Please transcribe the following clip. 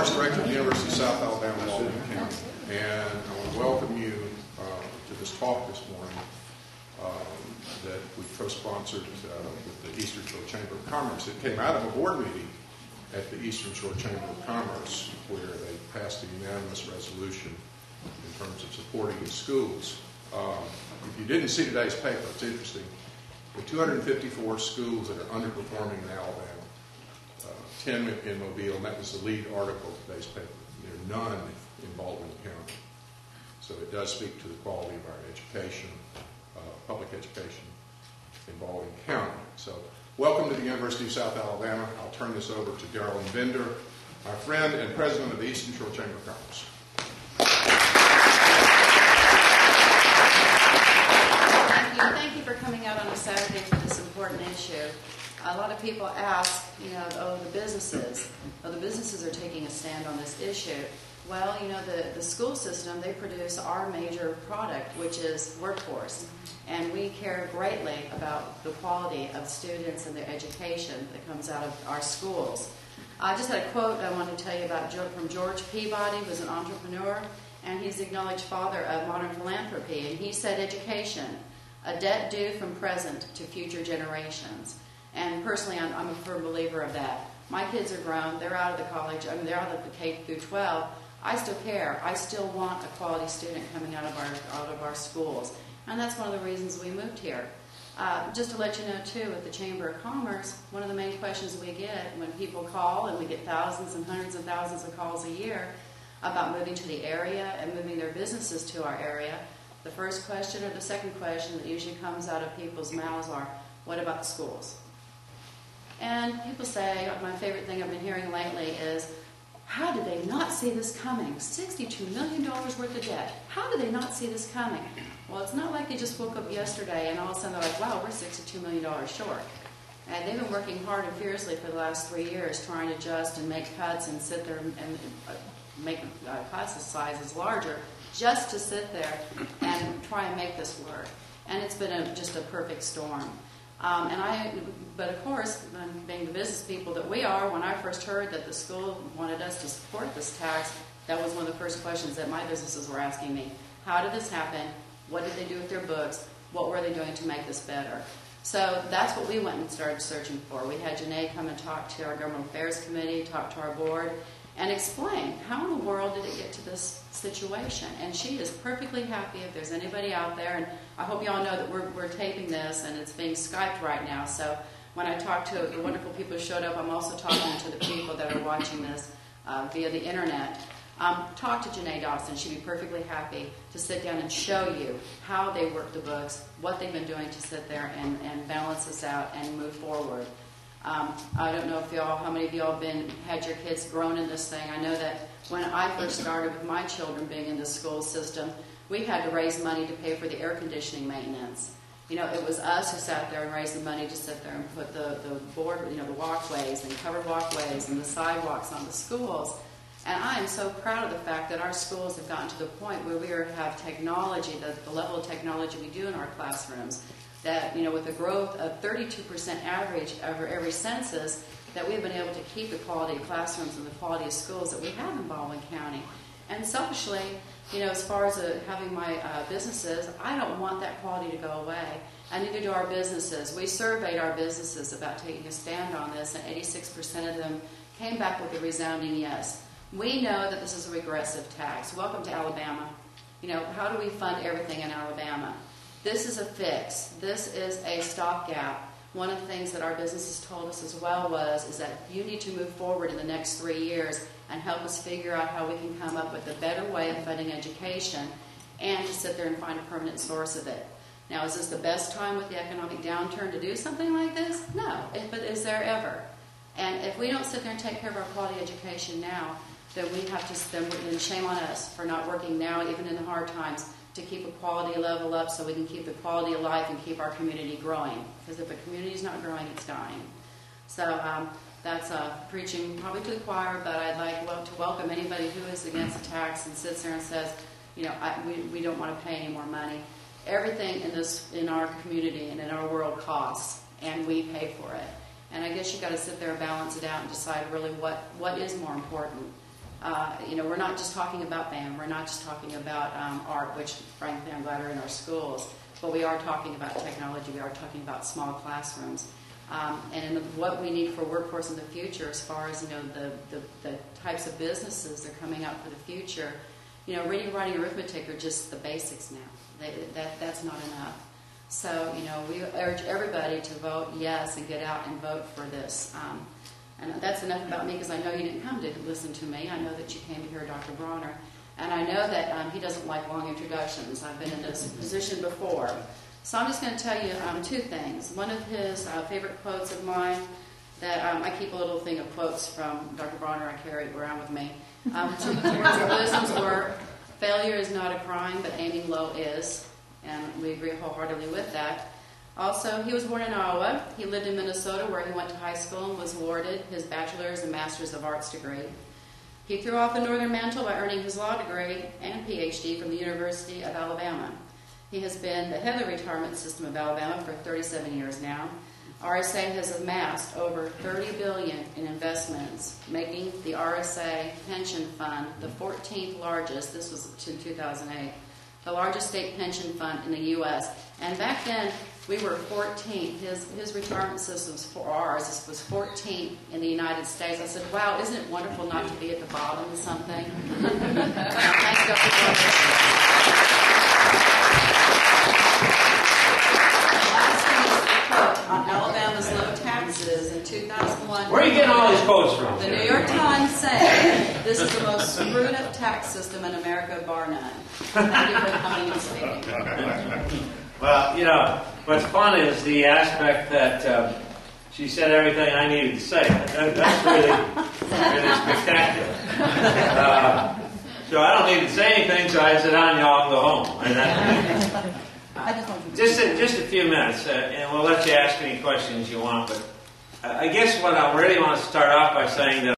Arts Director at the University of South Alabama, Baldwin County, and I want to welcome you to this talk this morning that we co-sponsored with the Eastern Shore Chamber of Commerce. It came out of a board meeting at the Eastern Shore Chamber of Commerce where they passed a unanimous resolution in terms of supporting the schools. If you didn't see today's paper, it's interesting. There are 254 schools that are underperforming in Alabama, 10 in Mobile, and that was the lead article of today's paper. There are none in Baldwin County. So it does speak to the quality of our education, public education in Baldwin County. So welcome to the University of South Alabama. I'll turn this over to Darylyn Bender, my friend and president of the Eastern Shore Chamber of Commerce. Thank you for coming out on a Saturday for this important issue. A lot of people ask, the businesses are taking a stand on this issue. Well, the school system, they produce our major product, which is workforce. And we care greatly about the quality of students and their education that comes out of our schools. I just had a quote I want to tell you about from George Peabody, who's an entrepreneur, and he's the acknowledged father of modern philanthropy. And he said, education, a debt due from present to future generations. And personally, I'm a firm believer of that. My kids are grown. They're out of the college. They're out of the K through 12. I still care. I still want a quality student coming out of our schools. And that's one of the reasons we moved here. Just to let you know, too, at the Chamber of Commerce, one of the main questions we get when people call, and we get thousands and hundreds of thousands of calls a year about moving to the area and moving their businesses to our area, the first question or the second question that usually comes out of people's mouths are, what about the schools? And people say, my favorite thing I've been hearing lately is, how did they not see this coming? $62 million worth of debt. How did they not see this coming? Well, it's not like they just woke up yesterday and all of a sudden they're like, wow, we're $62 million short. And they've been working hard and fiercely for the last 3 years trying to adjust and make cuts and sit there and make class sizes larger just to sit there and try and make this work. And it's been just a perfect storm. But of course, being the business people that we are, when I first heard that the school wanted us to support this tax, that was one of the first questions that my businesses were asking me. How did this happen? What did they do with their books? What were they doing to make this better? So that's what we went and started searching for. We had Janae come and talk to our Government Affairs Committee, talk to our board, and explain how in the world did it get to this situation. And she is perfectly happy. If there's anybody out there, and I hope you all know that we're taping this and it's being Skyped right now, so when I talk to the wonderful people who showed up, I'm also talking to the people that are watching this via the internet. Talk to Janae Dawson. She'd be perfectly happy to sit down and show you how they work the books, what they've been doing to sit there and balance this out and move forward. I don't know if how many of y'all had your kids grown in this thing. I know that when I first started with my children being in the school system, we had to raise money to pay for the air conditioning maintenance. It was us who sat there and raised the money to sit there and put the board, the walkways and covered walkways and the sidewalks on the schools. And I am so proud of the fact that our schools have gotten to the point where we have technology, the level of technology we do in our classrooms, that, with a growth of 32% average over every census, that we've been able to keep the quality of classrooms and the quality of schools that we have in Baldwin County. And selfishly, as far as having my businesses, I don't want that quality to go away. And neither do our businesses. We surveyed our businesses about taking a stand on this, and 86% of them came back with a resounding yes. We know that this is a regressive tax. Welcome to Alabama. How do we fund everything in Alabama? This is a fix. This is a stopgap. One of the things that our businesses told us as well is that you need to move forward in the next 3 years and help us figure out how we can come up with a better way of funding education and to sit there and find a permanent source of it. Now, is this the best time with the economic downturn to do something like this? No, but is there ever? And if we don't sit there and take care of our quality education now, then then shame on us for not working now, even in the hard times, to keep a quality level up so we can keep the quality of life and keep our community growing. Because if a community is not growing, it's dying. So that's preaching probably to the choir, but I'd like to welcome anybody who is against the tax and sits there and says, we don't want to pay any more money. Everything in our community and in our world costs, and we pay for it. And I guess you've got to sit there and balance it out and decide really what is more important. We're not just talking about band, we're not just talking about art, which frankly I'm glad are in our schools, but we are talking about technology, we are talking about small classrooms. And what we need for workforce in the future, as far as the types of businesses that are coming out for the future, reading, writing, arithmetic are just the basics now. That's not enough. So we urge everybody to vote yes and get out and vote for this. And that's enough about me, because I know you didn't come to listen to me. I know that you came to hear Dr. Bronner, and I know that he doesn't like long introductions. I've been in this position before. So I'm just going to tell you two things. One of his favorite quotes of mine, that I keep a little thing of quotes from Dr. Bronner I carry around with me. Two words of wisdoms were, failure is not a crime, but aiming low is. And we agree wholeheartedly with that. Also, he was born in Iowa. He lived in Minnesota, where he went to high school and was awarded his bachelor's and master's of arts degree. He threw off the northern mantle by earning his law degree and PhD from the University of Alabama. He has been the head of the retirement system of Alabama for 37 years now. RSA has amassed over $30 billion in investments, making the RSA pension fund the 14th largest, this was in 2008, the largest state pension fund in the U.S. And back then, we were 14th. His retirement systems for ours was 14th in the United States. I said, wow, isn't it wonderful not to be at the bottom of something? Thanks, Dr. On Alabama's low taxes in 2001. Where are you getting all these quotes from? The New York Times said this is the most screwed up tax system in America, bar none. Thank you for coming and speaking. Well, what's fun is the aspect that she said everything I needed to say. That's really spectacular. So I don't need to say anything, so I sit down and y'all can go home. And just a few minutes, and we'll let you ask any questions you want. But I guess what I really want to start off by saying that